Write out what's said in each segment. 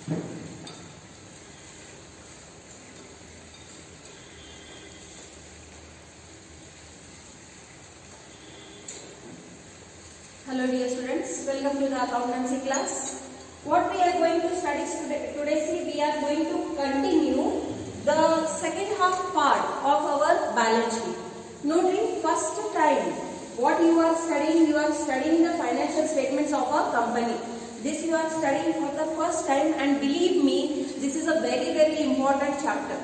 Hello dear students, welcome to the accountancy class. What we are going to study today, see, we are going to continue the second half part of our balance sheet. Noting first time what you are studying the financial statements of a company. This you are studying for the first time, and believe me, this is a very important chapter.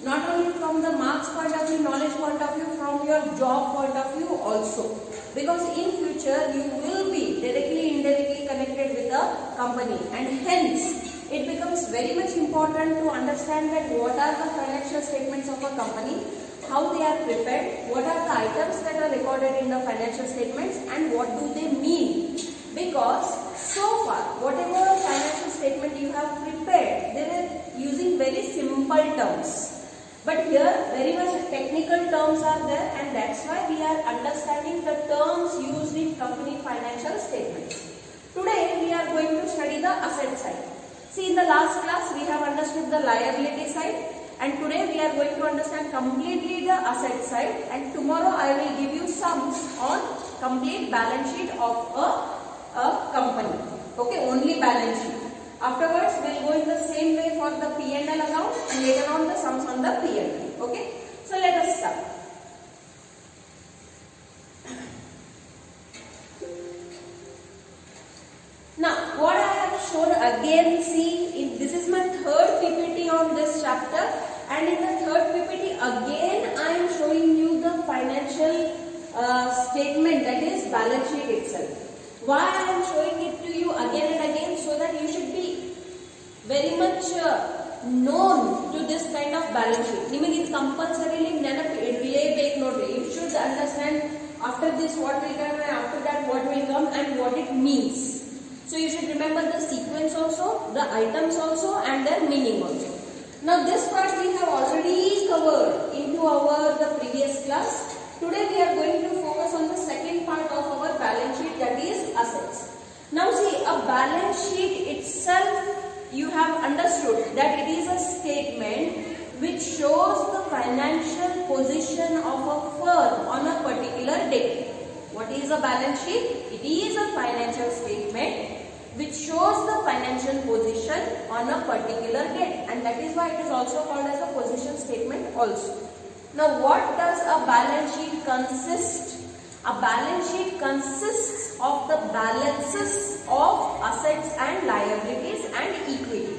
Not only from the marks point of view, knowledge point of view, from your job point of view also. Because in future you will be directly indirectly connected with the company, and hence it becomes very much important to understand that what are the financial statements of a company, how they are prepared, what are the items that are recorded in the financial statements, and what do they mean. Because so far whatever financial statement you have prepared, they were using very simple terms. But here very much technical terms are there, and that's why we are understanding the terms used in company financial statements. Today we are going to study the asset side. See, in the last class we have understood the liability side, and today we are going to understand completely the asset side, and tomorrow I will give you sums on complete balance sheet of a company. Okay, only balance sheet. Afterwards, we will go in the same way for the P&L account, and later on the sums on the P&L. Okay, so let us start. Now, what I have shown again, see, this is my third PPT on this chapter, and in the third PPT again I am showing you the financial statement, that is balance sheet itself. Why I am showing it to you again and again? So that you should be very much known to this kind of balance sheet. Nimage compulsorily relay note. You should understand after this what will come, and after that what will come, and what it means. So you should remember the sequence also, the items also, and their meaning also. Now this part we have already covered into the previous class. Today we are going to focus on the second part of our balance sheet, that is assets. Now see, a balance sheet itself, you have understood that it is a statement which shows the financial position of a firm on a particular date. What is a balance sheet? It is a financial statement which shows the financial position on a particular date, and that is why it is also called as a position statement also. Now, what does a balance sheet consist? A balance sheet consists of the balances of assets and liabilities and equity.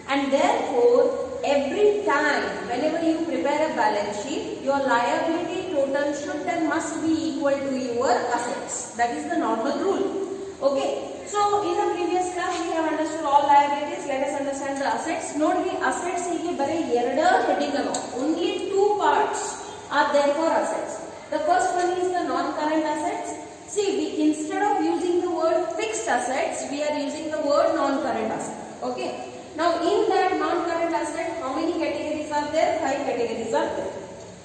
And therefore, every time whenever you prepare a balance sheet, your liability total should and must be equal to your assets. That is the normal rule. Okay. So, in the previous class we have understood all liabilities. Let us understand the assets. Note the assets hige bare erada heading allo. Only two parts are there for assets. The first one is the non-current assets. See, instead of using the word fixed assets, we are using the word non-current asset. Okay. Now, in that non-current asset, how many categories are there? 5 categories are there.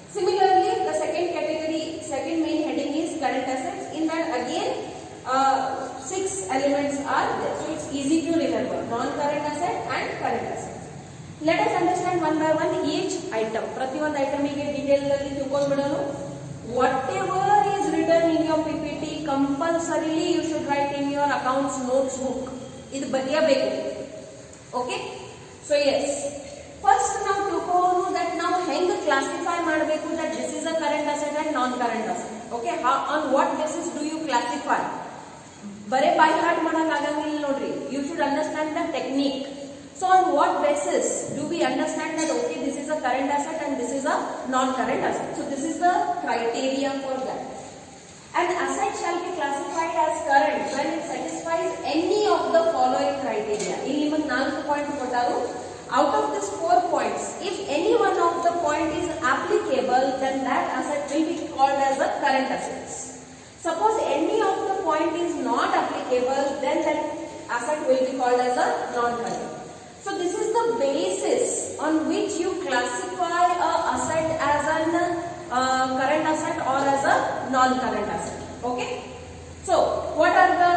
Similarly, the second category, second main heading is current assets. In that again, 6 elements are there. So, it's easy to remember. Non-current asset and current asset. Let us understand one by one each item. Prati one item ige detail alli tilkondu bidonu. Whatever is written in your PPT, compulsorily you should write in your accounts notes book. Idu bariyabeku. Okay? So yes. First now tilkondu that now heng classify madabeku that this is a current asset and non-current asset. Okay? On what basis do you classify? Bare by heart madakagangilla nodri. You should understand the technique. So on what basis do we understand that okay, this is a current asset and this is a non-current asset? So this is the criteria for that. An asset shall be classified as current when it satisfies any of the following criteria. Illi niಮಗೆ 4 point ಕೊಟ್ಟಾರು. Out of these 4 points, if any one of the point is applicable, then that asset will be called as a current assets. Suppose any of the point is not applicable, then that asset will be called as a non-current. So this is the basis on which you classify a asset as an current asset or as a non-current asset. Okay. So what are the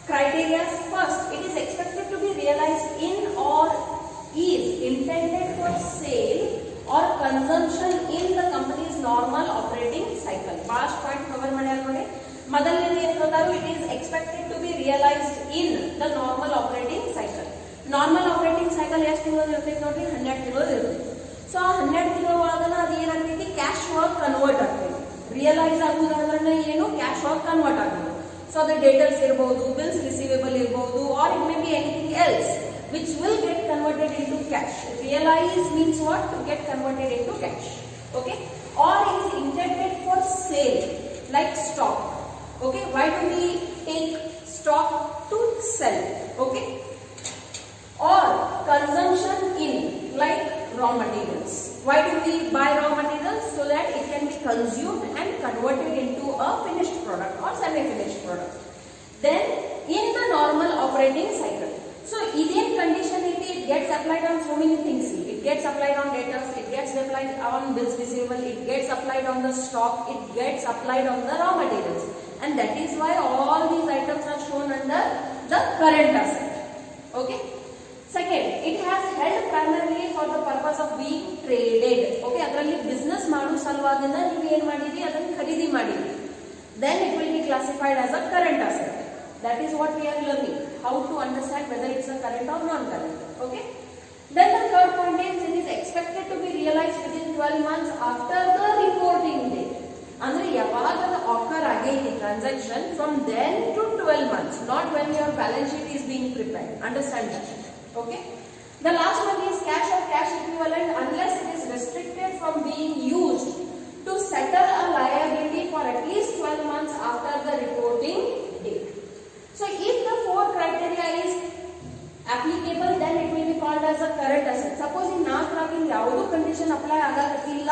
criteria? First, it is expected to be realized in all consumption in the company's normal operating cycle. Last point cover ಮಾಡ್ಯಾರ ನೋಡಿ. ಮೊದಲನೇದು ಏನು ಹೇಳ್ತಾರೋ, it is expected to be realized in the normal operating cycle. Normal operating cycle ಎಷ್ಟು ತಿಂಗಳು ಇರ್ತೈತೆ ನೋಡ್ರಿ, 12 ತಿಂಗಳು ಇರ್ತೈತೆ. ಸೊ ಆ 12 ತಿಂಗಳ ಒಳಗನ ಅದು ಏನಾಗ್ತೈತಿ, ಕ್ಯಾಶ್ ಒಳಗೆ ಕನ್ವರ್ಟ್ ಆಗ್ತೈತಿ. ರಿಯಲೈಸ್ ಆಗುವುದಂದ್ರೆ ಏನು, ಕ್ಯಾಶ್ ಒಳಗೆ ಕನ್ವರ್ಟ್ ಆಗೋದು. ಸೊ ಅದು ಡೇಟರ್ಸ್ ಇರಬಹುದು, ಬಿಲ್ಸ್ ರಿಸೀವೇಬಲ್ ಇರಬಹುದು, or it may be anything else which will get converted into cash. Realize means what? To get converted into cash. Okay? Or is intended for sale, like stock. Okay? Why do we take stock? To sell. Okay? Or consumption in, like raw materials. Why do we buy raw materials? So that it can be consumed and converted into a finished product or semi-finished product. Then in the normal operating cycle. So Indian condition it gets applied on so many things. It gets applied on debtors, it gets applied on bills receivable, it gets applied on the stock, it gets applied on the raw materials, and that is why all these items are shown under the current asset. Okay. Second, it has held primarily for the purpose of being traded. Okay, ಅದರಲ್ಲಿ business ಮಾಡೋ ಸಲುವಾಗಿಂದ ನೀವು ಏನು ಮಾಡಿರಿ, ಅದನ್ನು ಖರೀದಿ ಮಾಡಿರಿ. Then it will be classified as a current asset. That is what we are learning, how to understand whether it's a current or non-current. Okay. Then the third point is, it is expected to be realized within 12 months after the reporting date. ಅಂದ್ರೆ ಯಾವಾಗ occur ಆಗೈತಿ transaction, from then to 12 months, not when your balance sheet is being prepared. Understand that? Okay. The last one is cash or cash equivalent unless it is restricted from being used to settle a liability for at least 12 months after the reporting date. So if the four criteria is applicable, then it will be called as a current asset. Suppose in ನಾಲ್ಕರಾಗಿ ಯಾವುದು condition apply ಆಗತ್ತಿಲ್ಲ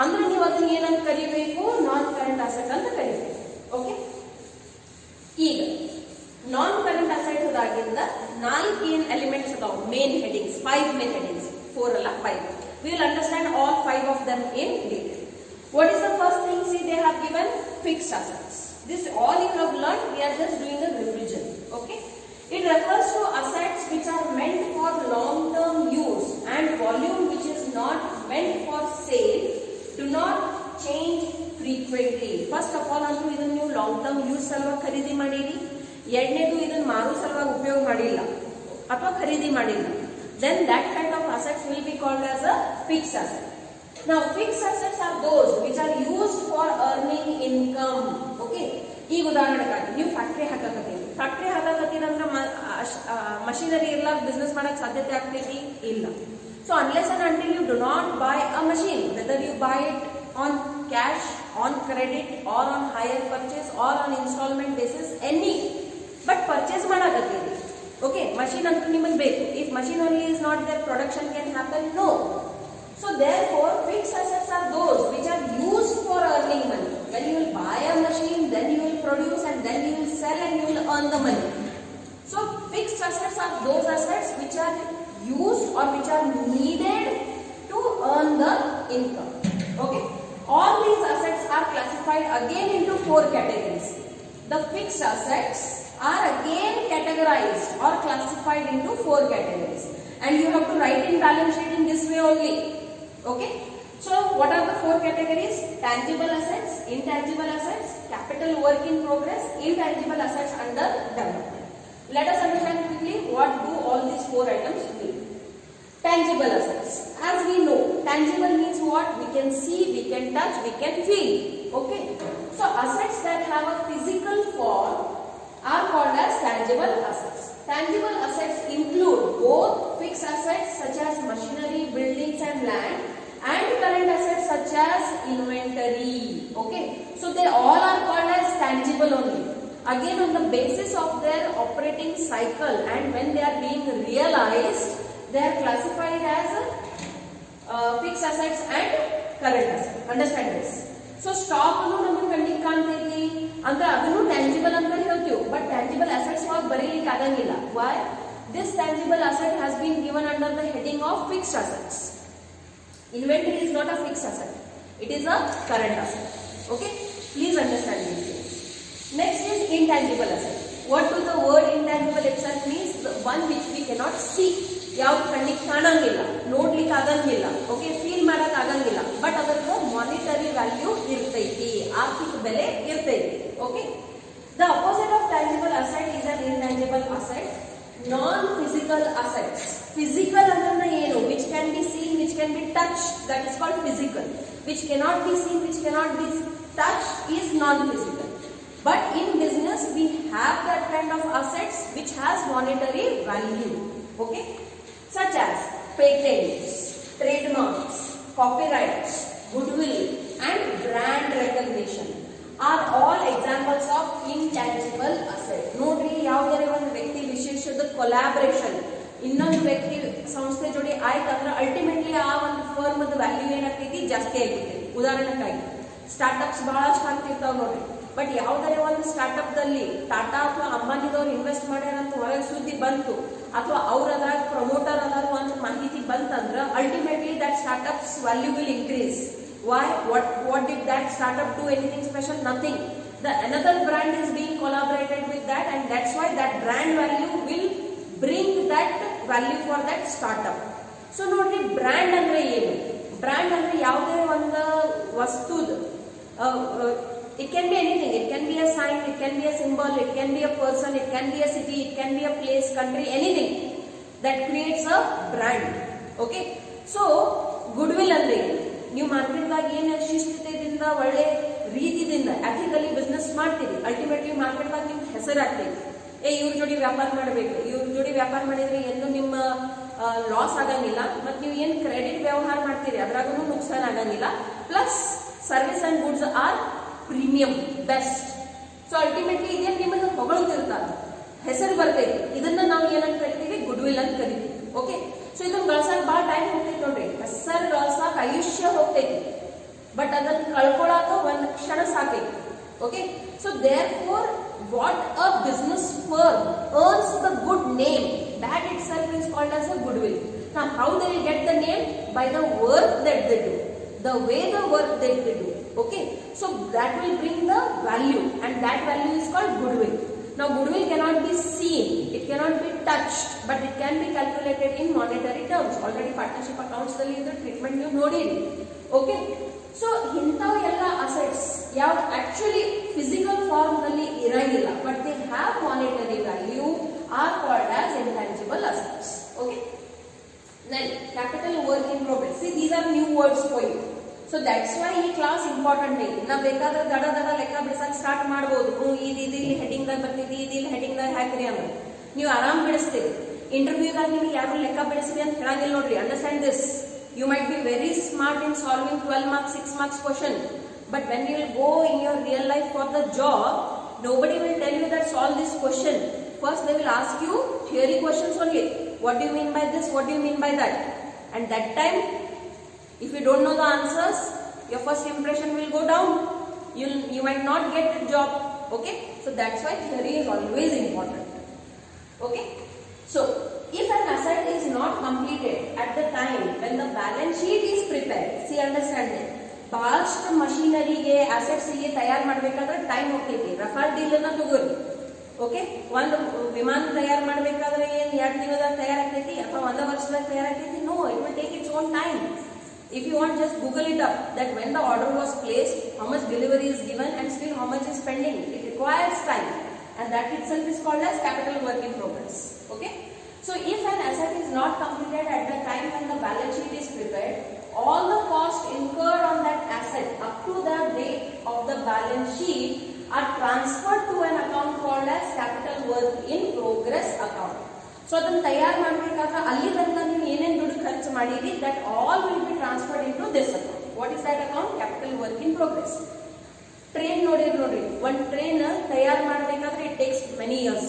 ಅಂದ್ರೆ ನೀವು ಅದನ್ನ ಏನಂತ ಕರಿಬೇಕು, ನಾನ್ current asset ಅಂತ ಕರಿಬೇಕು. Okay. ಈಗ ನಾನ್ current asset ದಾಗಿಂದ 4 ಏನ್ ಎಲಿಮೆಂಟ್ಸ್ ಅದಾವ, ಮೇನ್ ಹೆಡಿಂಗ್ಸ್, 5 ಮೇನ್ ಹೆಡಿಂಗ್ಸ್, 4 ಅಲ್ಲ 5. We will understand all 5 of them in detail. What is the first thing? See, they have given fixed assets. This all you have learned, we are just doing a revision. Okay. It refers to assets which are meant for long-term use and volume which is not meant for sale, do not change frequently. First of all, ಅಂದ್ರು ಇದನ್ನ ನೀವು long-term use ಸಲುವಾಗಿ ಖರೀದಿ ಮಾಡಿರಿ. ಎರಡನೇದು ಇದನ್ನ ಮಾರೋ ಸಲುವಾಗಿ ಉಪಯೋಗ ಮಾಡಿಲ್ಲ ಅಥವಾ ಖರೀದಿ ಮಾಡಿಲ್ಲ. Then that kind of assets will be called as a fixed asset. Now fixed assets are those which are used for earning income. Okay. ಈಗ ಉದಾಹರಣೆಗಾಗಿ ನೀವು ಫ್ಯಾಕ್ಟರಿ ಹಾಕಕತ್ತೀರಿ ಅಂದ್ರೆ ಮಷಿನರಿ ಇರಲ್ಲ, ಬಿಸ್ನೆಸ್ ಮಾಡಕ್ ಸಾಧ್ಯತೆ ಆಗ್ತೈತಿ ಇಲ್ಲ. So unless and until you do not buy a machine, whether you buy it on cash, on credit, or on hire purchase, or on instalment basis, any, but purchase ಮಾಡಕತ್ತೀರಿ. Okay. Machine ಅಂತೂ ನಿಮಗೆ ಬೇಕು. If machine only is not there, production can happen? No. So therefore fixed assets are those which are used for earning money. When you will buy a machine, then you will produce and then you will sell and you will earn the money. So fixed assets are those assets which are used or which are needed to earn the income. Okay. All these assets are classified again into 4 categories. The fixed assets are again categorized or classified into 4 categories. And you have to write in balance sheet in this way only. Okay. So what are the 4 categories? Tangible assets, intangible assets, capital work in progress, intangible assets under development. Let us understand quickly what do all these 4 items mean. Tangible assets. As we know, tangible means what? We can see, we can touch, we can feel. Okay. So assets that have a physical form are called as tangible assets. Tangible assets include both fixed assets such as machinery, buildings and land, and current assets such as inventory. Okay. So they all are called as tangible only. Again, on the basis of their operating cycle and when they are being realized, they are classified as fixed assets and current assets. Understand this? So stock ನಮಗೆ ಕಣ್ಣಿಗೆ ಕಾಣ್ತೈತಿ ಅಂದ್ರೆ ಅದನ್ನು tangible ಅಂತ ಹೇಳ್ತೀವಿ, but tangible assets ಒಳಗೆ ಬರೀಲಿಕ್ಕೆ ಆಗಂಗಿಲ್ಲ. Why? This tangible asset has been given under the heading of fixed assets. Inventory is not a fixed asset, it is a current asset. Okay, please understand this. Next is intangible asset. What do the word intangible itself means? The one which we cannot see. ಯಾವ್ದು ಕಣ್ಣಿಗೆ ಕಾಣಂಗಿಲ್ಲ, ನೋಡ್ಲಿಕ್ಕೆ ಆಗಂಗಿಲ್ಲ, okay, feel ಮಾಡಕ್ ಆಗಂಗಿಲ್ಲ, but ಅದಕ್ಕೆ monetary value ಇರ್ತೈತಿ, ಆರ್ಥಿಕ ಬೆಲೆ ಇರ್ತೈತಿ. Okay, the opposite of tangible asset is an intangible asset. Non physical assets, physical ಅಂದ್ರೆ ಏನು? Which can be seen, which can be touch, that is called physical. Which cannot be seen, which cannot be touch is non-physical. But in business we have that kind of assets which has monetary value. Okay, such as patents, trademarks, copyrights, goodwill and brand recognition are all examples of intangible assets. ನೋಡ್ರಿ, ಯಾವುದೇ ಒಂದು ವ್ಯಕ್ತಿ ವಿಶೇಷದ collaboration ಇನ್ನೊಂದು ವ್ಯಕ್ತಿ ಸಂಸ್ಥೆ ಜೋಡಿ ಆಯ್ತಂದ್ರೆ ultimately ಆ ಒಂದು ಫರ್ಮ್ ವ್ಯಾಲ್ಯೂ ಏನಾಗ್ತೈತಿ, ಜಾಸ್ತಿ ಆಗ್ತೈತಿ. ಉದಾಹರಣೆಗಾಗಿ ಸ್ಟಾರ್ಟ್ಅಪ್ಸ್ ಬಹಳಷ್ಟು ಆಗ್ತಿರ್ತಾವ ನೋಡ್ರಿ, ಬಟ್ ಯಾವ್ದಾರೆ ಒಂದು ಸ್ಟಾರ್ಟ್ಅಪ್ ದಲ್ಲಿ ಟಾಟಾ ಅಥವಾ ಅಂಬಾನಿದವ್ರು ಇನ್ವೆಸ್ಟ್ ಮಾಡ್ಯಾರಂತ ಹೊರಗೆ ಸುದ್ದಿ ಬಂತು, ಅಥವಾ ಅವ್ರ ಅದ್ರಾಗ ಪ್ರಮೋಟರ್ ಅದಾರು ಅಂತ ಮಾಹಿತಿ ಬಂತಂದ್ರ ultimately that startups value will increase. Why? What did that startup do anything special? Nothing. The another brand is being collaborated with that, and that's why that brand value will bring that value for that startup. So ನೋಡ್ರಿ, brand ಅಂದ್ರೆ ಏನು? Brand ಅಂದ್ರೆ ಯಾವುದೇ ಒಂದು ವಸ್ತುದ, it can be anything. It can be a sign, it can be a symbol, it can be a person, it can be a city, it can be a place, country, anything that creates a brand. Okay, so goodwill ಅಂದ್ರೆ ನೀವು ಮಾರ್ಕೆಟ್ದಾಗ ಏನು ಶಿಸ್ತದಿಂದ ಒಳ್ಳೆ ರೀತಿಯಿಂದ ethically business ಮಾಡ್ತೀರಿ, ultimately ಮಾರ್ಕೆಟ್ದಾಗ ನಿಮ್ಗೆ ಹೆಸರಾಗ್ತೈತಿ. ಇವ್ರ ಜೋಡಿ ವ್ಯಾಪಾರ ಮಾಡಬೇಕು, ಇವ್ರ ಜೋಡಿ ವ್ಯಾಪಾರ ಮಾಡಿದ್ರೆ ಎಂದು ನಿಮ್ಮ ಲಾಸ್ ಆಗಂಗಿಲ್ಲ, ಮತ್ತು ನೀವು ಏನು ಕ್ರೆಡಿಟ್ ವ್ಯವಹಾರ ಮಾಡ್ತೀರಿ ಅದ್ರಾಗೂ ನುಕ್ಸಾನ್ ಆಗಂಗಿಲ್ಲ. Plus service and goods are premium, best. So ultimately ಇದೇನು ನಿಮಗೆ ಹೊಗಳ್ತಿರ್ತಾರೆ, ಹೆಸರು ಬರ್ತೈತಿ, ಇದನ್ನ ನಾವು ಏನಂತ ಕರಿತೀವಿ, ಗುಡ್ ವಿಲ್ ಅಂತ ಕರಿತೀವಿ. ಓಕೆ, ಸೊ ಇದನ್ನ ಗಳಿಸಕ್ ಬಹಳ ಟೈಮ್ ಹೋಗ್ತೈತಿ ನೋಡ್ರಿ, ಹೆಸರು ಗಳಿಸಾಕ ಆಯುಷ್ಯ ಹೋಗ್ತೈತಿ, ಬಟ್ ಅದನ್ನ ಕಳ್ಕೊಳಕ ಒಂದ್ ಕ್ಷಣ ಸಾಕೈತಿ. Okay, so therefore what a business firm earns the good name, that itself is called as a goodwill. Now how they will get the name? By the work that they do, the way the work that they do. Okay, so that will bring the value, and that value is called goodwill. Now goodwill cannot be seen, it cannot be touched, but it can be calculated in monetary terms. Already partnership accounts dalli idu treatment ನೀವು ನೋಡಿರಿ. Okay, so ಇಂಥವು ಎಲ್ಲ assets ಯಾವ actually physical form ನಲ್ಲಿ ಇರಂಗಿಲ್ಲ, but they have monetary value, are called as intangible assets. Okay, then capital work in progress. See, these are new words for you. So that's why ಈ class important ಐತಿ. ನಾವು ಬೇಕಾದ್ರೆ ದಡ ದಡ ಲೆಕ್ಕ ಬಿಡಿಸಕ್ start ಮಾಡಬಹುದು. ಇದು ಇಲ್ಲಿ ಹೆಡಿಂಗ್ ದಾಗ ಬರ್ತೈತಿ, ಇದು ಇಲ್ಲಿ ಹೆಡಿಂಗ್ ದಾಗ ಹಾಕ್ರಿ ಅಂದ್ರೆ ನೀವು ಆರಾಮ್ ಬಿಡಿಸ್ತೀರಿ. ಇಂಟರ್ವ್ಯೂದಾಗ ನಿಮ್ಗೆ ಯಾರು ಲೆಕ್ಕ ಬಿಡಿಸ್ರಿ ಅಂತ ಹೇಳಂಗಿಲ್ಲ ನೋಡ್ರಿ. Understand this. You might be very smart in solving 12 marks, 6 marks question, but when you will go in your real life for the job, nobody will tell you that solve this question. First they will ask you theory questions only. What do you mean by this? What do you mean by that? And that time, if you don't know the answers, your first impression will go down. You might not get the job. Okay, so that's why theory is always important. Okay, so if an asset is not completed at the time when the balance sheet is prepared, see, understand it. Past machinery ge assets ge tayar madbekadre time hogtೈತಿ. Rafale deal ಅನ್ನ ತಗೋರಿ. Okay, ಒಂದು ವಿಮಾನ ತಯಾರು ಮಾಡಬೇಕಾದ್ರೆ ಏನು 2 ತಿಂಗಳದಾಗ ತಯಾರಾಗ್ತೈತಿ ಅಥವಾ 1 ವರ್ಷದಾಗ ತಯಾರಾಗ್ತೈತಿ? No, it will take its own time. If you want, just Google it up, that when the order was placed, how much delivery is given, and still how much is pending. It requires time, and that itself is called as capital work in progress. Okay, so if an asset is not completed at the time when the balance sheet is prepared, all the costs incurred on that asset up to the date of the balance sheet are transferred to an account called as capital work in progress account. So ಅದನ್ನ ತಯಾರು ಮಾಡಬೇಕಾದ್ರೆ ಅಲ್ಲಿ ತನಕ ನೀವು ಏನೇನು ದುಡ್ಡು ಖರ್ಚು ಮಾಡಿರಿ, that all will be transferred into this account. What is that account? Capital work in progress. Train ನೋಡ್ರಿ, ಒಂದು ಟ್ರೈನ್ ತಯಾರು ಮಾಡಬೇಕಾದ್ರೆ it takes many years.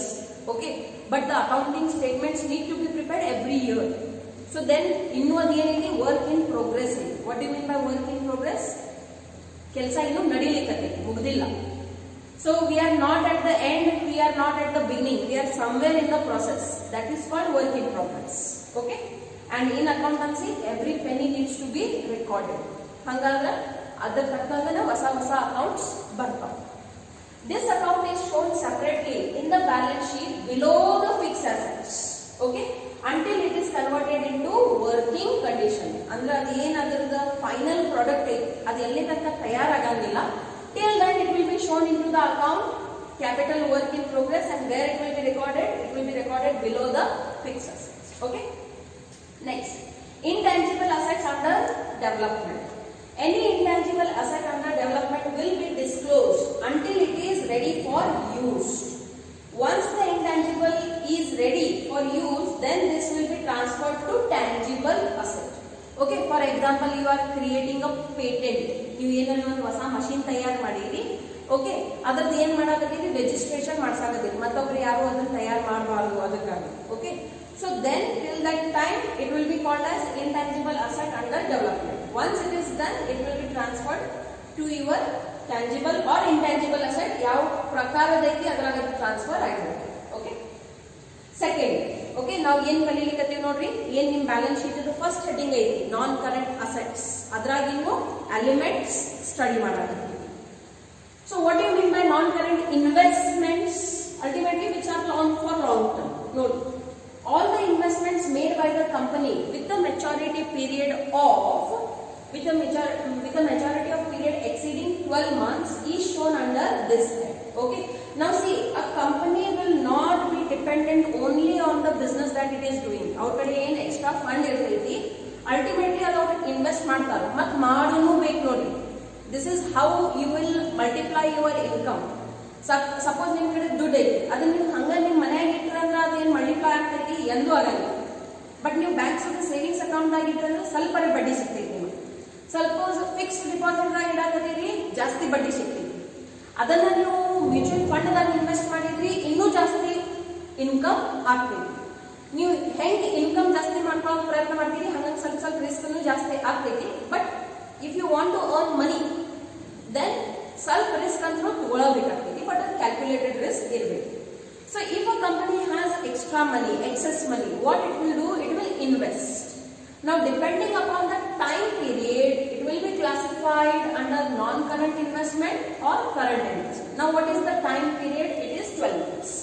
Okay, but the accounting statements need to be prepared every year. So then ಇನ್ನು ಅದೇನಿದೆ, work in progress. What do you mean by work in progress? ಕೆಲಸ ಇನ್ನು ನಡೀಲಿಕ್ಕೆ ಮುಗ್ದಿಲ್ಲ. So we are not at the end, we are not at the beginning, we are somewhere in the process. That is called work in progress. Okay, and in accountancy every penny needs to be recorded. Hangadra ಅದರ ತಕ್ಕಂಗೆ ಹೊಸ accounts ಬರ್ತಾವ. This account is shown separately in the balance sheet below the fixed assets. Okay, until it is converted condition ಅಂದ್ರೆ ಅದು ಏನಾದ್ರದ final product ಐತಿ ಅದು ಎಲ್ಲಿ ತನಕ ತಯಾರಾಗಂಗಿಲ್ಲ till that it will be shown into the account capital work in progress and where it will be recorded below the fixed assets. Okay, next, intangible assets under development. Any intangible asset under development will be disclosed until it is ready for use. Once the intangible is ready for use, then this will be transferred to tangible asset. Okay, for example, you are creating a patent. ನೀವು ಏನನ್ನ ಒಂದು ಹೊಸ machine ತಯಾರು ಮಾಡಿರಿ. Okay, ಅದ್ರದ್ದು ಏನ್ ಮಾಡಾಕತ್ತೀರಿ, registration ಮಾಡ್ಸಾಕತ್ತೀರಿ, ಮತ್ತೊಬ್ರು ಯಾರು ಅದನ್ನ ತಯಾರು ಮಾಡಬಾರ್ದು ಅದಕ್ಕಾಗಿ. Okay, so then till that time it will be called as intangible asset under development. Once it is done, it will be transferred to your tangible or intangible asset. ಯಾವ ಪ್ರಕಾರದೈತಿ ಅದ್ರಾಗ ಟ್ರಾನ್ಸ್ಫರ್ ಆಗಿರುತ್ತೆ. Okay, second, okay, ನಾವು ಏನ್ ಕಲಿಲಿಕತ್ತೀವಿ ನೋಡ್ರಿ, ಏನ್ ನಿಮ್ balance sheet ಇದು first heading ಐತಿ ನಾನ್ ಕರೆಂಟ್ ಅಸೆಟ್ಸ್, ಅದ್ರಾಗ ನೀವು ಎಲಿಮೆಂಟ್ಸ್ ಸ್ಟಡಿ ಮಾಡಾಕತ್ತೀವಿ. So what you mean by non current investments, ultimately which are for long term. ನೋಡಿ, all the investments made by the company with the maturity period exceeding 12 months is shown under this head. Okay, now see, a company will not be dependent only on the business that it is doing. Our kade ಏನು extra fund ಇರ್ತೈತಿ, ultimately ಅದು invest ಮಾಡ್ತಾರೆ, ಮತ್ ಮಾಡೂನು ಬೇಕು ನೋಡಿ. This is how you will multiply your income. Suppose ನಿಮ್ ಕಡೆ ದುಡ್ಡು ಐತಿ, ಅದನ್ನ ನೀವು ಹಂಗ ನಿಮ್ ಮನ್ಯಾಗ ಇಟ್ರಂದ್ರ ಅದೇನ್ ಮಲ್ಟಿಪ್ಲೈ ಆಗ್ತೈತಿ, ಎಂದೂ ಆಗಲ್ಲ. ಬಟ್ ನೀವು ಬ್ಯಾಂಕ್ಸ್ ಸೇವಿಂಗ್ಸ್ ಅಕೌಂಟ್ ದಾಗ ಇಟ್ರಂದ್ರೆ ಸ್ವಲ್ಪ ಬಡ್ಡಿ ಸಿಗ್ತೈತಿ ನಿಮಗೆ. ಸಪೋಸ್ ಫಿಕ್ಸ್ಡ್ ಡಿಪಾಸಿಟ್ ದಾಗ ಇಡಾಕತ್ತೀರಿ, ಜಾಸ್ತಿ ಬಡ್ಡಿ ಸಿಗ್ತೈತಿ. ಅದನ್ನ ನೀವು ಮ್ಯೂಚುವಲ್ ಫಂಡ್ ದಾಗ ಇನ್ವೆಸ್ಟ್ ಮಾಡಿದ್ರಿ, ಇನ್ನೂ ಜಾಸ್ತಿ ಇನ್ಕಮ್ ಆಗ್ತೈತಿ. ನೀವು ಹೆಂಗ್ ಇನ್ಕಮ್ ಜಾಸ್ತಿ ಮಾಡ್ಕೊಳ್ಳೋ ಪ್ರಯತ್ನ ಮಾಡ್ತೀರಿ, ಹಂಗ ಸ್ವಲ್ಪ ರಿಸ್ಕ್ ಜಾಸ್ತಿ ಆಗ್ತೈತಿ. But if you want to earn money, then ಸ್ವಲ್ಪ ರಿಸ್ಕ್ ಅಂತೂ ತಗೊಳ್ಳಬೇಕಾಗ್ತೈತಿ, ಬಟ್ ಅದು ಕ್ಯಾಲ್ಕುಲೇಟೆಡ್ ರಿಸ್ಕ್ ಇರಬೇಕು. So if a company has extra money, excess money, what it will do, it will invest. Now depending upon the time period, it will be classified under non-current investment or current investment. Now what is the time period? It is 12 months.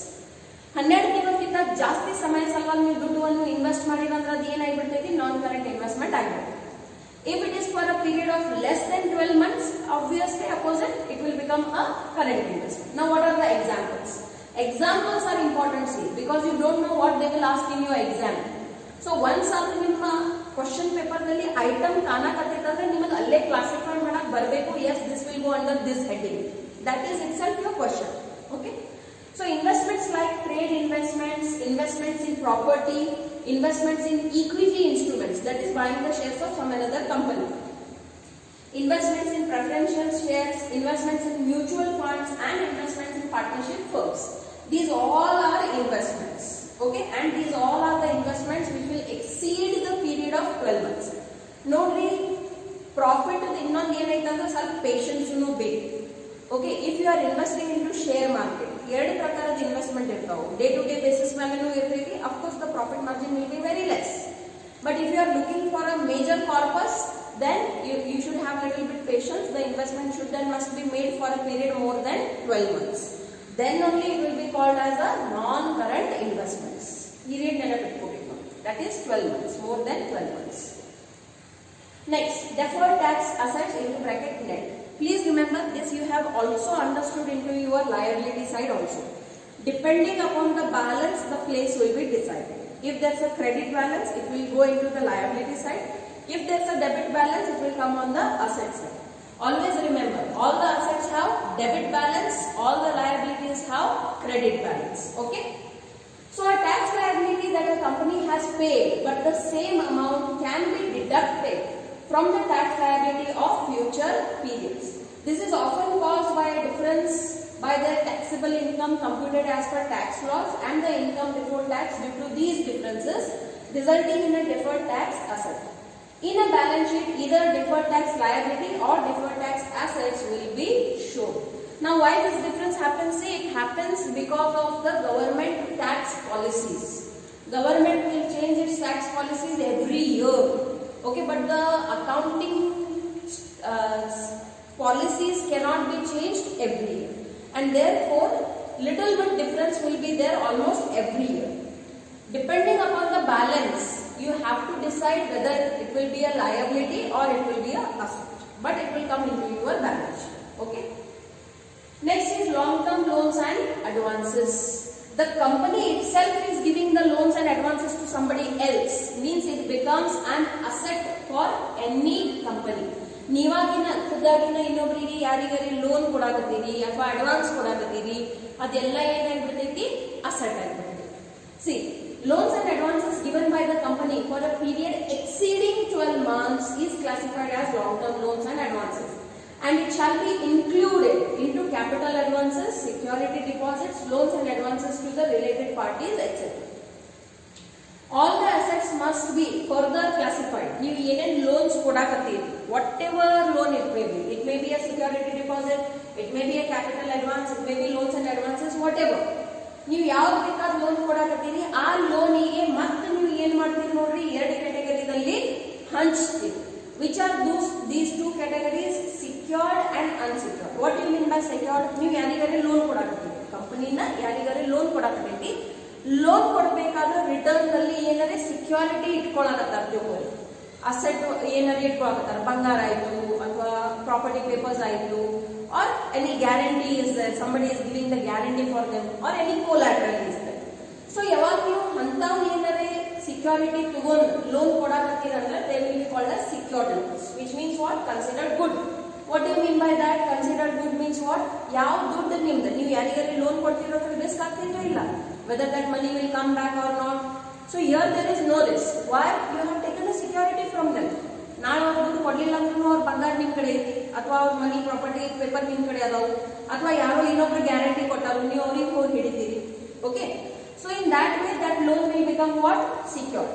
12 ತಿಂಗಳಿಗಿಂತ ಜಾಸ್ತಿ ಸಮಯ ಸಲುವಾಗಿ ನೀವು ದುಡ್ಡನ್ನು invest ಮಾಡಿರಂದ್ರೆ ಅದು ಏನಾಗ್ಬಿಡ್ತೈತಿ, ನಾನ್ current investment ಆಗಿಬಿಡುತ್ತೆ. If it is for a period of less than 12 months, obviously opposite, it will become a current investment. Now what are the examples? Examples are important, see, because you don't know what they will ask in your exam. So once ಅದು ನಿಮ್ಮ question paper ನಲ್ಲಿ item ಕಾಣಕತ್ತೈತಂದ್ರೆ ನಿಮಗೆ ಅಲ್ಲೇ classify ಮಾಡಕ್ ಬರಬೇಕು. Yes, this will go under this heading. That is itself your question. Okay, so investments like trade investments, investments in property, investments in equity instruments, that is buying the shares of some another company, investments in preferential shares, investments in mutual funds, and investments in partnership firms. These all are investments. Okay, and these all are the investments which will exceed the period of 12 months. Nodri, profit innond enaitandre ಸ್ವಲ್ಪ patience ನು ಬೇಕು. Okay, if you are investing into share market, ಎರಡು ಪ್ರಕಾರದ investment ಇರ್ತಾವೆ. Day to day basis ಮೇಲೆನೂ ಇರ್ತೈತಿ. Of course the profit margin will be very less. But if you are looking for a major corpus, then you should have little bit patience. The investment should and must be made for a period more than 12 months. Then only it will be called as a non-current investments. Period ನೆನಪಿಟ್ಕೋಬೇಕು. That is 12 months, more than 12 months. Next, deferred tax assets into bracket net. Please remember this, you have also understood into your liability side also. Depending upon the balance, the place will be decided. If there's a credit balance, it will go into the liability side. If there's a debit balance, it will come on the asset side. Always remember, all the assets have debit balance, all the liabilities have credit balance. Okay? So a tax liability that a company has paid, but the same amount can be deducted from the tax liability of future periods. This is often caused by a difference by the taxable income computed as per tax laws and the income before tax. Due to these differences, resulting in a deferred tax asset. In a balance sheet, either deferred tax liability or deferred tax assets will be shown. Now why this difference happens? See, it happens because of the government tax policies. Government will change its tax policies every year. Okay, but the accounting policies cannot be changed every year, and therefore little bit difference will be there almost every year. Depending upon the balance, You have to decide whether it will be a liability or it will be a asset, but it will come into your balance sheet. Okay. Next is long-term loans and advances. The company itself is giving the loans and advances to somebody else, means it becomes an asset for any company. ನೀವಾಗಿನ ಖುದ್ದಾಗಿನ ಇನ್ನೊಬ್ಬರಿಗೆ ಯಾರಿಗಾರಿ loan ಕೊಡಾಕತ್ತೀರಿ ಅಥವಾ advance ಕೊಡಾಕತ್ತೀರಿ, ಅದೆಲ್ಲ ಏನಾಗ್ಬಿಡ್ತೈತಿ, asset ಆಗ್ಬಿಡ್ತೈತಿ. See, loans and advances given by the company for a period exceeding 12 months is classified as long-term loans and advances, and it shall be included into capital advances, security deposits, loans and advances to the related parties, etc. All the assets must be further classified. You ಏನೇನ್ loans ಕೊಡಾಕತ್ತೀರಿ, whatever loan it may be a security deposit, it may be a capital advance, it may be loans and advances, whatever. ನೀವು ಯಾವ ಬೇಕಾದ loan ಕೊಡಾಕತ್ತೀರಿ, ಆ ಲೋನಿಗೆ ಮತ್ತೆ ನೀವು ಏನ್ ಮಾಡ್ತೀರಿ ನೋಡ್ರಿ, ಎರಡು ಕ್ಯಾಟಗರಿದಲ್ಲಿ ಹಂಚ್ತೀರಿ. Which are these two categories, secured and unsecured. What do you mean by secured? ನೀವು ಯಾರಿಗಾರಿ ಲೋನ್ ಕೊಡಾಕತ್ತೀರಿ, ಕಂಪನಿನ ಯಾರಿಗಾರಿ ಲೋನ್ ಕೊಡಾಕತ್ತೀರಿ, ಲೋನ್ ಕೊಡಬೇಕಾದ್ರೆ ರಿಟರ್ನ್ ನಲ್ಲಿ ಏನಾರೆ ಸೆಕ್ಯೂರಿಟಿ ಇಟ್ಕೊಳ್ಳಾಕತ್ತಾರ, ತಿಳ್ಕೊಳ್ಳಿ. ಅಸೆಟ್ ಏನಾರೆ ಇಟ್ಕೊಳ್ಳಾಕತ್ತಾರ, ಬಂಗಾರ ಆಯ್ತು ಅಥವಾ ಪ್ರಾಪರ್ಟಿ ಪೇಪರ್ಸ್ ಆಯ್ತು, or any guarantee is there, somebody is giving the guarantee for them, or any collateral is there. So ಯಾವಾಗ ನೀವು ಅಂತಾವ್ ಏನಾರೆ security ತಗೊಂಡು loan ಕೊಡಾಕತ್ತೀರಂದ್ರೆ they will be called as secured loans, which means what? Considered good. What do you mean by that? Considered good means what? ಯಾವ ದುಡ್ಡು ನಿಮ್ದು, ನೀವು ಯಾರಿಗಾರಿ loan ಕೊಡ್ತಿರೋದ್ರೆ risk ಆಗ್ತಿರೋ ಇಲ್ಲ, whether that money will come back or not. So here there is no risk. Why? You have taken a security from them. ನಾಳೆ ಅವ್ರು ದುಡ್ಡು ಕೊಡ್ಲಿಲ್ಲ ಅಂದ್ರೂ ಅವ್ರ ಬಂಗಾರ ನಿಮ್ ಕಡೆ ಐತಿ, ಅಥವಾ ಅವ್ರ ಮನಿ ಪ್ರಾಪರ್ಟಿ ಪೇಪರ್ ನಿಮ್ ಕಡೆ ಅದಾವು, ಅಥವಾ ಯಾರೋ ಇನ್ನೊಬ್ರು ಗ್ಯಾರಂಟಿ ಕೊಟ್ಟಾರು, ನೀವು ಅವ್ರಿಗೆ ಹೋಗಿ ಹಿಡಿತೀರಿ. Okay, so in that way that loan will become what? Secured.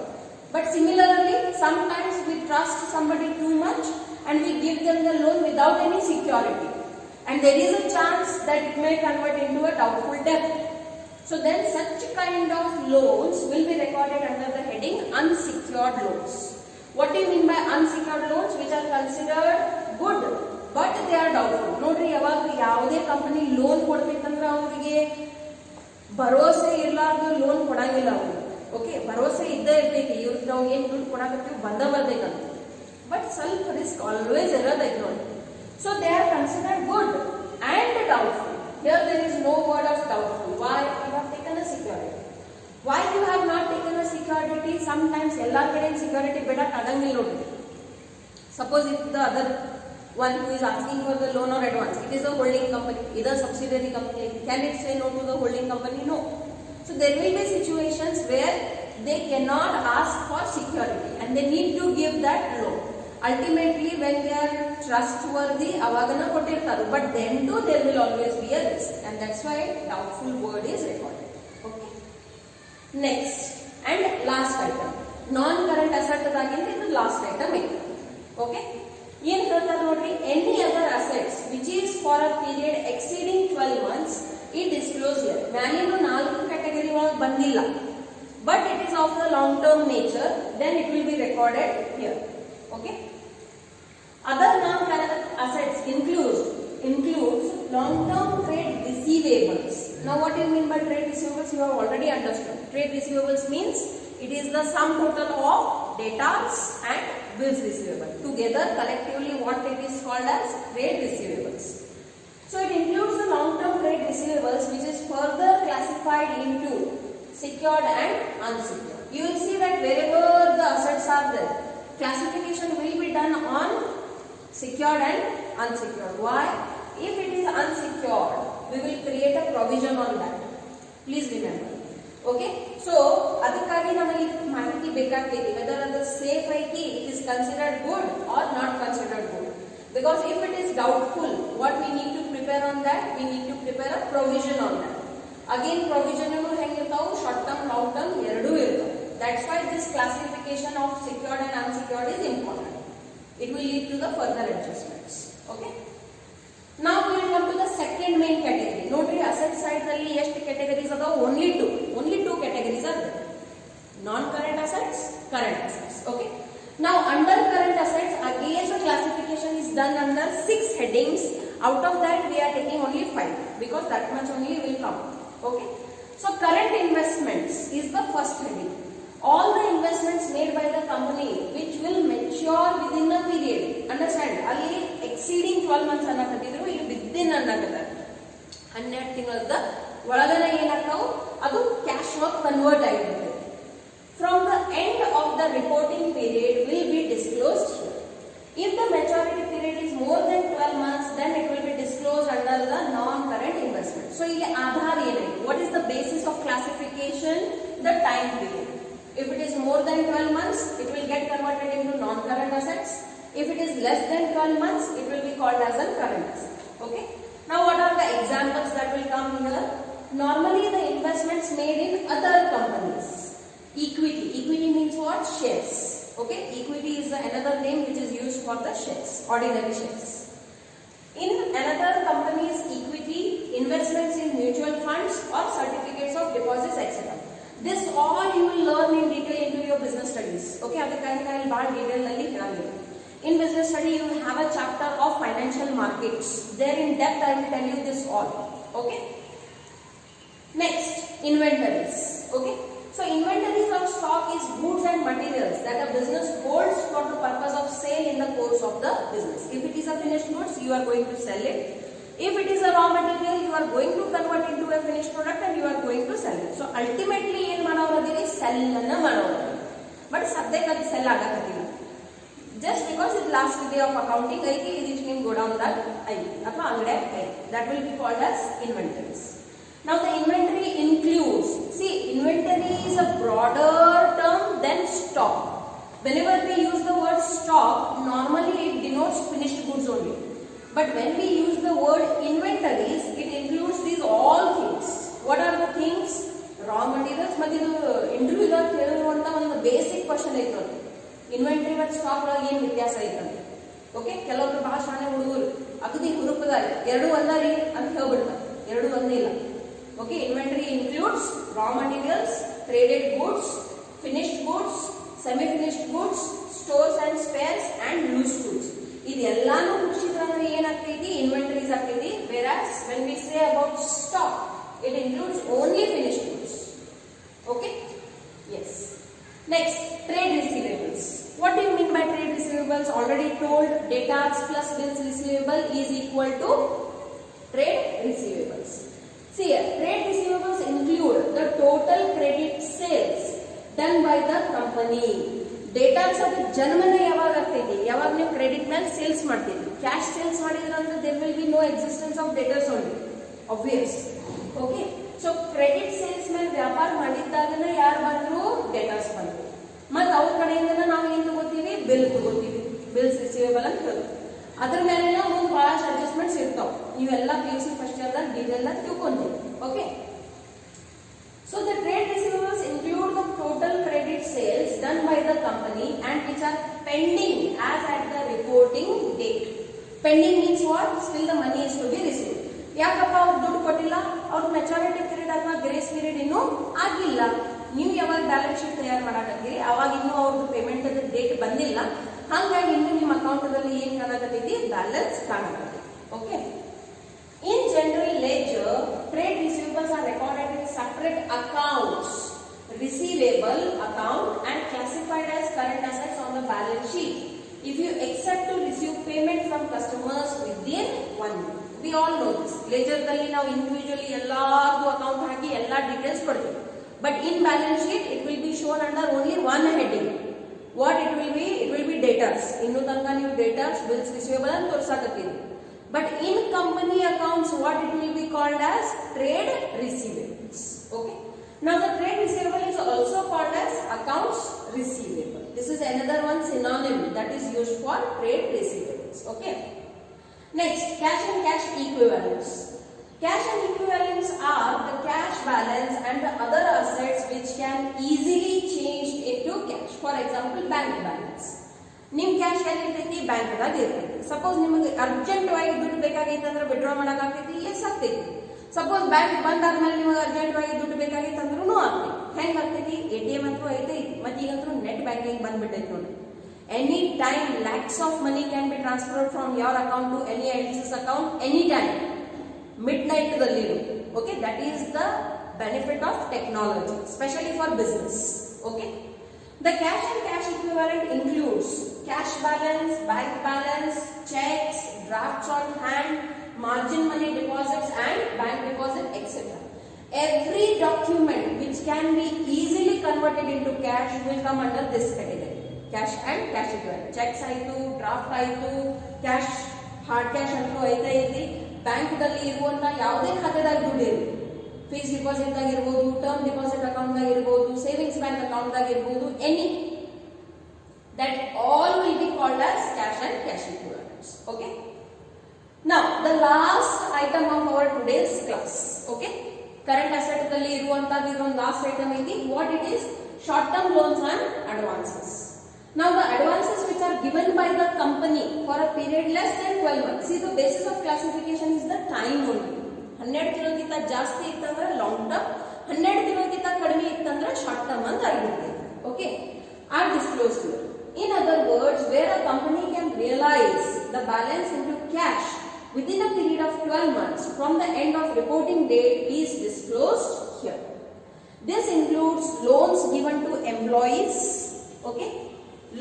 But similarly, sometimes we trust somebody too much and we give them the loan without any security, and there is a chance that it may convert into a doubtful debt. So then such kind of loans will be recorded under the heading unsecured loans. What do you mean by unsecured loans? Which are considered good but they are doubtful. ನೋಡ್ರಿ, ಯಾವಾಗ ಯಾವುದೇ company loan ಕೊಡ್ಬೇಕಂದ್ರೆ ಅವರಿಗೆ ಭರವಸೆ ಇರಲಾರ್ದು loan ಕೊಡಂಗಿಲ್ಲ ಅವರು. Okay, ಭರವಸೆ ಇದ್ದೇ ಇರ್ತೈತಿ, ಇವ್ರಿಗೆ ನಾವು ಏನ್ ದುಡ್ಡು ಕೊಡಾಕತ್ತೀವಿ ಬರ್ಬೇಕಂತ, ಬಟ್ ಸ್ವಲ್ಪ ರಿಸ್ಕ್ ಆಲ್ವೇಸ್ ಇರೋದೈತಿ ನೋಡಿ. So they are considered good and doubtful. Here there is no word of doubtful. Why? You have taken a security. Why you have not taken a security? Sometimes ಎಲ್ಲಾ ಕಡೆ security ಬೇಡಕ್ ಆಗಂಗಿಲ್ಲ ನೋಡಿ. Suppose if the other one who is asking for the loan or advance, it is a holding company, either subsidiary company, can it say no to the holding company? No. So there will be situations where they cannot ask for security and they need to give that loan. Ultimately, when they are trustworthy, avagana kotirtaru, but then too there will always be a risk, and that's why doubtful word is recorded. Okay. Next and last item, non-current asset daginda ಇದು last item ಐತಿ. Okay. ಏನ್ ಹೇಳ್ತಾರೆ ನೋಡ್ರಿ, any other assets which is for a period exceeding 12 months is disclosed here. ಮ್ಯಾಲಿನ 4 category ಒಳಗೆ ಬಂದಿಲ್ಲ, but it is of the long-term nature, then it will be recorded here. Okay. Other non-current assets includes long-term trade receivables. Now what do you mean by trade receivables? You have already understood. Trade receivables means it is the sum total of debtors and bills receivable. Together collectively what it is called as trade receivables. So it includes the long-term trade receivables which is further classified into secured and unsecured. You will see that wherever the assets are there, classification will be done on secured and unsecured. Why? If it is unsecured, we will create a provision on that. Please remember. Okay? So, ಅದಕ್ಕಾಗಿ ನಮಗೆ ಮಾಹಿತಿ ಬೇಕಾಗ್ತೈತಿ whether ಅದು safe ಐತಿ, it is considered good or not considered good. Because if it is doubtful, what we need to prepare on that? We need to prepare a provision on that. Again, provision ಹೆಂಗಿರ್ತಾವು, short term, long term ಎರಡೂ ಇರ್ತಾವೆ. That's why this classification of secured and unsecured is important. It will lead to the further adjustments. Okay. Now we will come to the second main category. Notary asset side ನಲ್ಲಿ ಎಷ್ಟು categories ಅದಾವ? Only two categories are there. Non-current assets, current assets. Okay. Now under current assets, again the classification is done under 6 headings. Out of that we are taking only 5 because that much only will come. Okay. So current investments is the first heading. All the investments made by 12 months ಅನ್ನಕತ್ತಿದ್ರು, ಇಲ್ಲಿ within ಅನ್ನಕತ್ತಾರೆ. 12 ತಿಂಗಳದ ಒಳಗನೆ ಏನಾಗ್ತಾವು ಅದು cash ಆಗಿ convert ಆಗಿರುತ್ತೆ. From the end of the reporting period will be disclosed here. If the maturity period is more than 12 months, then it will be disclosed under the non-current investment. So, ಇಲ್ಲಿ ಆಧಾರ ಏನಿದೆ? What is the basis of classification? The time period. If it is more than 12 months, it will get converted into non-current assets. If it is less than 12 months, it will be called as a current asset. Okay. Now, what are the examples that will come here? Normally, the investments made in other companies. Equity. Equity means what? Shares. Okay. Equity is another name which is used for the shares, ordinary shares. In another company's equity, investments in mutual funds or certificates of deposits, etc. This all you will learn in detail into your business studies. Okay. ಅದಕ್ಕೆ I will ಬಾಳ detail ನಲ್ಲಿ ಹೇಳಲ್ಲ. In business study, you will have a chapter of financial markets. There in depth, I will tell you this all. Okay. Next, inventories. Okay. So, inventories of stock is goods and materials that a business holds for the purpose of sale in the course of the business. If it is a finished goods, you are going to sell it. If it is a raw material, you are going to convert into a finished product and you are going to sell it. So, ultimately, ಏನು ಮಾಡೋದಿದೆ sell ಅನ್ನ ಮಾಡೋದು. But ಸದ್ಯಕ್ಕೆ ಅದು sell ಆಗಕತ್ತಿಲ್ಲ. Just because it last day of accounting ಐತಿ, ಇದು ನಿಮ್ಮ ಗೋಡೌನ್ದಾಗ ಐತಿ ಅಥವಾ ಅಂಗಡಿಯಾಗ ಐತಿ. That will be called as inventories. Now the inventory includes, see, inventory is a broader term than stock. Whenever we use the word stock, normally it denotes finished goods only. But when we use the word inventories, it includes these all things. What are the things? Raw materials. But this interview is basic question. Inventory and stock ಏನು ವ್ಯತ್ಯಾಸ ಐತೆ? Okay, ಕೆಲವರು ಬಹಳ ಶಾಣೆ ಹುಡುಗರು ಅಗದಿ ಹುರುಪದಾಗಿ ಎರಡು ಒಂದರಿ ಅಂತ ಹೇಳ್ಬಿಡ್ತಾರೆ. ಎರಡು ಒಂದೇ ಇಲ್ಲ. Okay, inventory includes raw materials, traded goods, finished goods, semi-finished goods, stores and spares, and loose goods. ಇದೆಲ್ಲಾನು ಮುಗಿಸಿದ್ರೆ ಏನಾಗ್ತೈತಿ? Inventories ಆಗ್ತೈತಿ. Whereas when we say about stock, it includes only finished goods. Okay? Yes. Next, trade receivables. What do you mean by trade receivables? Already told, debtors plus bills receivable is equal to trade receivables. See here, trade receivables include the total credit sales done by the company. Debtors of ಜನ್ಮನ ಯಾವಾಗ ಆಗ್ತೈತಿ? ಯಾವಾಗ ನೀವು credit ಮೇಲೆ sales ಮಾಡ್ತೀವಿ. Cash sales ಮಾಡಿದ್ರೆ ಅಂದ್ರೆ there will be no existence of debtors only. Obvious. Okay. So credit sales ಮೇಲೆ ವ್ಯಾಪಾರ ಮಾಡಿದ್ದಾಗನ ಯಾರು ಬಂದ್ರು? Debtors ಬಂದ್ರು. ಮತ್ತೆ ಅವ್ರ ಕಡೆಯಿಂದ ನಾವು ಏನು ತಗೋತೀವಿ? ಬಿಲ್ ತಗೋತೀವಿ. ಬಿಲ್ಸ್ ರಿಸೀವೇಬಲ್ ಅಂತ ಹೇಳೋದು. ಅದರ ಮೇಲೆ ಮುಂದೆ ಬಹಳಷ್ಟು ಅಡ್ಜಸ್ಟ್ಮೆಂಟ್ಸ್ ಇರ್ತಾವ. ನೀವೆಲ್ಲ PUC ಫಸ್ಟ್ ಇಯರ್ ದಾಗ ಡೀಟೇಲ್ ಆಗಿ ತಿಳ್ಕೊಂತೀವಿ. Okay. So the trade receivables include the total credit sales done by the company and which are pending as at the reporting date. Pending means what? Still the money is to be received. ಯಾಕಪ್ಪ ಅವ್ರು ದುಡ್ಡು ಕೊಟ್ಟಿಲ್ಲ? ಅವ್ರ maturity period ಅಥವಾ grace period ಇನ್ನೂ ಆಗಿಲ್ಲ. ನೀವು ಯಾವಾಗ ಬ್ಯಾಲೆನ್ಸ್ ಶೀಟ್ ತಯಾರು ಮಾಡಕತ್ತೀರಿ ಅವಾಗ ಇನ್ನೂ ಅವ್ರದ್ದು ಪೇಮೆಂಟ್ ಡೇಟ್ ಬಂದಿಲ್ಲ. ಹಾಗಾಗಿ ಇನ್ನು ನಿಮ್ಮ ಅಕೌಂಟದಲ್ಲಿ ಏನು ಕಾಣಕತ್ತೈತಿ? ಬ್ಯಾಲೆನ್ಸ್ ಕಾಣಕತ್ತೈತಿ. Okay. In general ledger, trade receivables are recorded in separate accounts, receivable account, and classified as current assets on the balance sheet. If you accept to receive payment from customers within 1 month, we all know this. Ledger dalli ನಾವು individually ಎಲ್ಲಾರ್ದು account ಹಾಕಿ ಎಲ್ಲಾ details ಕೊಡ್ತೀವಿ. But in balance sheet, it will be shown under only one heading. What it will be? It will be debtors. ಇನ್ನು ತನಕ ನೀವು debtors, bills receivable ಅಂತ ತೋರಿಸಕತ್ತೀರಿ. But in company accounts, what it will be called as? Trade receivables. Okay. Now the trade receivable is also called as accounts receivable. This is another one synonym that is used for trade receivables. Okay. Next, cash and cash equivalents. Cash and equivalents are the cash balance and the other assets which can easily change into cash. For example, bank balance. ನಿಮ್ cash ಎಲ್ಲಿರ್ತೈತಿ? ಬ್ಯಾಂಕ್ದಾಗ ಇರ್ತೈತಿ. Suppose ನಿಮಗೆ urgent ಆಗಿ ದುಡ್ಡು ಬೇಕಾಗೈತೆ ಅಂದ್ರೆ withdraw ಮಾಡಕ್ ಆಗ್ತೈತಿ? S ಆಗ್ತೈತಿ. ಸಪೋಸ್ ಬ್ಯಾಂಕ್ ಬಂದಾದ್ಮೇಲೆ ನಿಮಗೆ ಅರ್ಜೆಂಟ್ ಆಗಿ ದುಡ್ಡು ಬೇಕಾಗೈತೆ ಅಂದ್ರೂ ಆಗ್ತೈತಿ. ಹೆಂಗ್ ಆಗ್ತೈತಿ? ATM ಅಂತೂ ಐತೈತಿ. ಮತ್ತೆ ಈಗಂತೂ ನೆಟ್ ಬ್ಯಾಂಕಿಂಗ್ ಬಂದ್ಬಿಟ್ಟೈತಿ ನೋಡಿ. Any time lakhs of money can be transferred from your account to any else's account anytime. Midnight dalli. Okay, that is the benefit of technology, especially for business. Okay. The cash and cash equivalent includes cash balance, bank balance, checks, drafts on hand, margin money deposits and bank deposit, etc. Every document which can be easily converted into cash will come under this category. Cash and cash equivalent. Checks ಆಯ್ತು, draft ಆಯ್ತು, cash, hard cash ಅಂತೂ ಐತೆ ಐತಿ. Bank ದಲ್ಲಿ ಇರುವಂತ ಯಾವುದೇ ಖಾತೆದಾಗ ದುಡ್ಡು ಇರಲಿ, ಫಿಕ್ಸ್ ಡಿಪಾಸಿಟ್ ದಾಗ ಇರಬಹುದು, ಟರ್ಮ್ ಡಿಪಾಸಿಟ್ ಅಕೌಂಟ್ ದಾಗ ಇರಬಹುದು, ಸೇವಿಂಗ್ಸ್ ಬ್ಯಾಂಕ್ ಅಕೌಂಟ್ ದಾಗ ಇರಬಹುದು, any, that all will be called as cash and cash equivalents. Okay. Now the last item of our today's class. Okay. Current asset ದಲ್ಲಿ ಇರುವಂತದ್ದು ಇದೊಂದು last item ಐತಿ. What it is? Short term loans and advances. Now the advances which are given by the company for a period less than 12 months. See, the basis of classification is the time only. 12 ತಿಂಗಳಿಗಿಂತ ಜಾಸ್ತಿ ಇತ್ತಂದ್ರೆ long term, 12 ತಿಂಗಳಿಗಿಂತ ಕಡಿಮೆ ಇತ್ತಂದ್ರೆ short term ಅಂತ ಆಗಿರುತ್ತೆ. Okay, are disclosed here. In other words, where a company can realize the balance into cash within a period of 12 months from the end of reporting date is disclosed here. This includes loans given to employees, okay,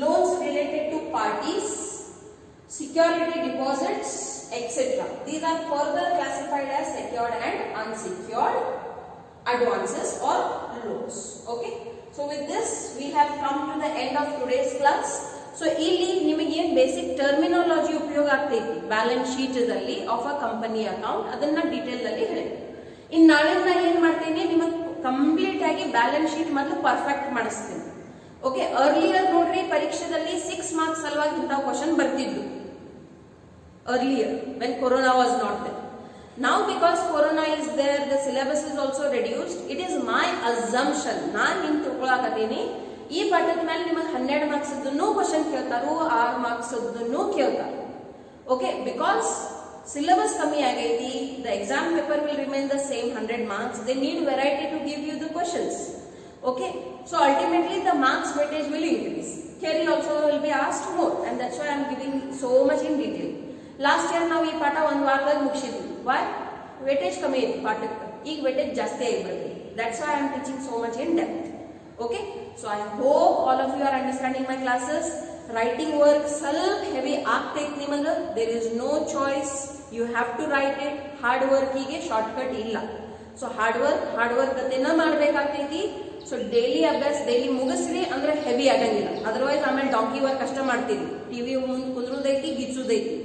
loans related to parties, security deposits, etc. These are further classified as secured and unsecured advances or loans. Okay. So with this we have come to the end of today's class. So ಇಲ್ಲಿ ನಿಮಗೆ ಏನು basic terminology ಉಪಯೋಗ ಆಗ್ತೈತಿ balance sheet ದಲ್ಲಿ of a company account, ಅದನ್ನ detail ಅಲ್ಲಿ ಹೇಳಿ. ಇನ್ನು ನಾಳೆ ನಾನು ಏನ್ ಮಾಡ್ತೀನಿ, ನಿಮಗೆ ಕಂಪ್ಲೀಟ್ ಆಗಿ ಬ್ಯಾಲೆನ್ಸ್ ಶೀಟ್ ಮೊದಲು ಪರ್ಫೆಕ್ಟ್ ಮಾಡಿಸ್ತೀನಿ. ಓಕೆ, ಅರ್ಲಿಯರ್ ನೋಡ್ರಿ ಪರೀಕ್ಷೆದಲ್ಲಿ 6 ಮಾರ್ಕ್ಸ್ ಸಲುವಾಗಿ ಇಂಥ ಕ್ವಶನ್ ಬರ್ತಿದ್ದು earlier when corona was not there. Now because corona is there, the syllabus is also reduced. It is my assumption, ನಾನು ನಿಮ್ ತಿಳ್ಕೊಳಕತ್ತೀನಿ, ಈ ಪಾಠದ ಮೇಲೆ ನಿಮಗೆ 12 ಮಾರ್ಕ್ಸ್ ಅದನ್ನು ಕ್ವಶನ್ ಕೇಳ್ತಾರೋ, 6 ಮಾರ್ಕ್ಸ್ ಅದನ್ನು ಕೇಳ್ತಾರೆ. ಓಕೆ, ಬಿಕಾಸ್ ಸಿಲೆಬಸ್ ಕಮ್ಮಿ ಆಗೈತಿ, the exam paper will remain the same 100 marks. They need variety to give you the questions. Okay, so ultimately the marks weightage will increase. Theory also will be asked more, and that's why I am giving so much in detail. Last year ನಾವು ಈ ಪಾಠ ಒಂದು ವಾರದಾಗ ಮುಗಿಸಿದ್ವಿ. Y? Weightage ಕಮ್ಮಿ ಇತ್ತು ಪಾಠಕ್ಕೆ, ಈಗ weightage ಜಾಸ್ತಿ ಆಗಿಬಿಡುತ್ತೆ. That's why I am teaching so much in depth. Okay, so I hope all of you are understanding my classes. Writing work ಸ್ವಲ್ಪ ಹೆವಿ ಆಗ್ತೈತಿ ನಿಮಗೆ, there is no choice, you have to write it. Hard ವರ್ಕಿಗೆ short cut ಇಲ್ಲ. So hard work ಅದೇನ ಮಾಡಬೇಕಾಗ್ತೈತಿ. So daily ಅಭ್ಯಾಸ daily ಮುಗಿಸ್ರಿ ಅಂದ್ರೆ ಹೆವಿ ಆಗಂಗಿಲ್ಲ. ಅದರ್ವೈಸ್ ಆಮೇಲೆ ಡಾಂಕಿ ವರ್ಕ್ ಕಷ್ಟ ಮಾಡ್ತೀರಿ, ಟಿವಿ ಮುಂದೆ ಕುಂದ್ರುದೈತಿ, ಗಿಚ್ಚುದೈತಿ,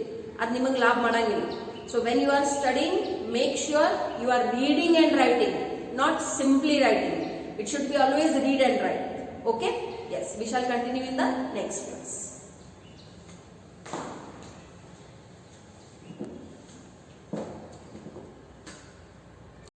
ಅದು ನಿಮಗೆ ಲಾಭ ಮಾಡಂಗಿಲ್ಲ. So when you are studying, make sure you are reading and writing, not simply writing. It should be always read and write. Okay? Yes, we shall continue in the next class.